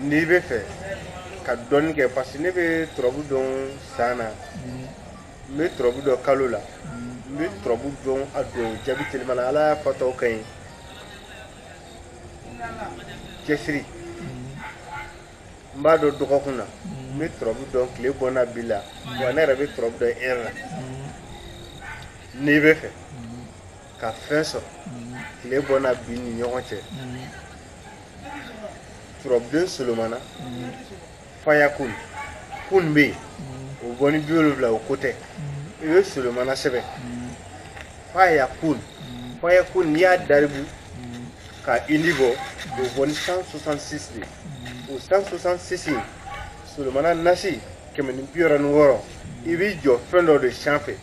n'i bɛ fɛ ka dɔɔni kɛ parce que ne bɛ turabu dɔn san na n bɛ turabu dɔn kalo la n bɛ turabu dɔn a don jaabi telima la ala y'a fɔtaw ka ɲi cɛsiri n b'a dɔn dɔgɔkun na n bɛ turabu dɔn tile bɔnna bi la wa ne yɛrɛ bɛ turabu dɔn heure la n'i bɛ fɛ ka fɛn sɔrɔ tile bɔnna bi ni ɲɔgɔn cɛ turabuden solomana faya kun bɛ yen o bɔ ni 70 o ko tɛ i bɛ solomana sɛbɛn faya kun n'i y'a daribu ka indi bɔ o bɔ ni 166 de o 166 in solomana nasi 166 i b'i jɔ fɛn dɔ de sanfɛ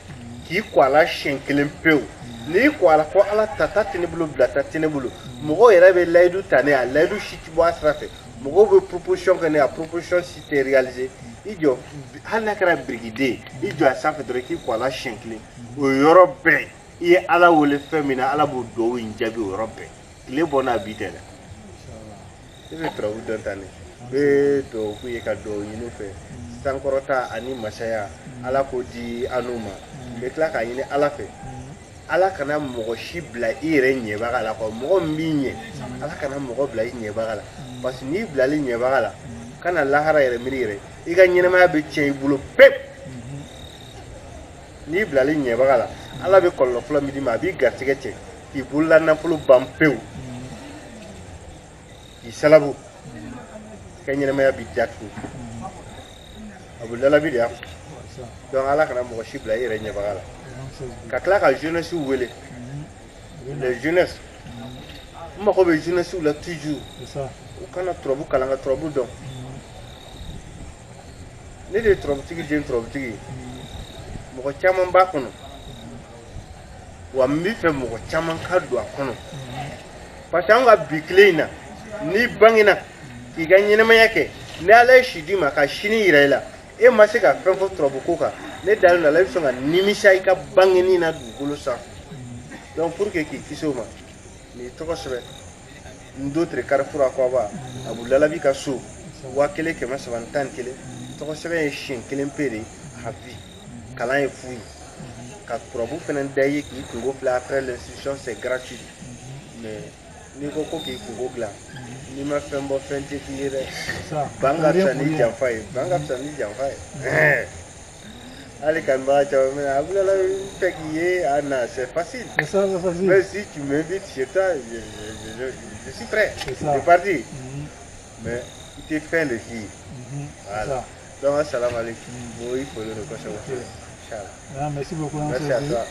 k'i kɔ a la siɲɛ kelen pewu n'i kɔ a la ko ala ta tɛ ne bolo bila ta tɛ ne bolo mɔgɔw yɛrɛ bɛ layidu ta ne a layidu si tɛ bɔ a sira fɛ mɔgɔw bɛ proposition kɛ ne a proposition si tɛ réaliser i jɔ hali n'a kɛra birikiden i jɔ a sanfɛ dɔrɔn k'i kɔ a la siɲɛ kelen o yɔrɔ bɛɛ i ye ala wele fɛn min na ala b'o dugawu in jaabi o yɔrɔ bɛɛ tile bɔ n'a bi tɛ dɛ i bɛ turabu dɔn ta ne bɛ dugawu k'u ye ka dugawu ɲini fɛ sankɔrɔta ani masaya ala k'o di an'u ma n bɛ tila k'a ɲini ala fɛ ala kana mɔgɔ si bila i yɛrɛ ɲɛbaga la mɔgɔ min b'i ɲɛ ala kana mɔgɔ bila i ɲɛbaga la parce que n'i bilali ɲɛbaga la kana lahara yɛrɛ miiri yɛrɛ i ka ɲɛnamaya bɛ tiɲɛ i bolo pewu n'i bilali ɲɛbaga la ala bɛ kɔlɔlɔ fɔlɔ min d'i ma a b'i garisɛgɛ cɛ k'i bolola nafolo ban pewu k'i sababu i ka ɲɛnamaya b'i datugu a bɛ lalabi de y'a fɔ donc ala kana mɔgɔ si bila i yɛrɛ ɲɛbaga la ka tila ka jeunesse wele les jeunesse n mago bɛ jeunesse la toujours u kana turabu kalan ka turabu dɔn ne de ye turabutigi den turabutigi mɔgɔ caman b'a kɔnɔ wa n bɛ fɛ mɔgɔ caman ka don a kɔnɔ parce que an ka bi tile in na n'i bangena k'i ka ɲɛnamaya kɛ ni ala ye si d'i ma ka sini yira i la e ma se ka fɛn fɔ turabuko kan ne dalen la i bɛ sɔn ka nimisa i ka bangeni na dugukolo sanfɛ donc pour que k'i kisi o ma n'i tɔgɔ sɛbɛn n do tere Carrefour Akwaba Abu Lalabi ka so 1311 tɔgɔ sɛbɛn ye siɲɛ kelen pe de a vie kalan ye fu ye ka turabu fana da i ye k'i kungo bila après l'instruction c'est gratuit mais n'i ko ko k'i kungo dilan n'i ma fɛn bɔ fɛn tɛ k'i ye dɛ ban ka fisa ni janfa ye hali kanbaga caman bɛ na Abu Lalabi fɛ k'i ye a na c'est facile mais si tu m'invites chez toi je suis prêt c'est parti mais i tɛ fɛn de k'i ye voilà donc assalamu alaikum bon il faut le reconnaître. Merci beaucoup. Merci à toi.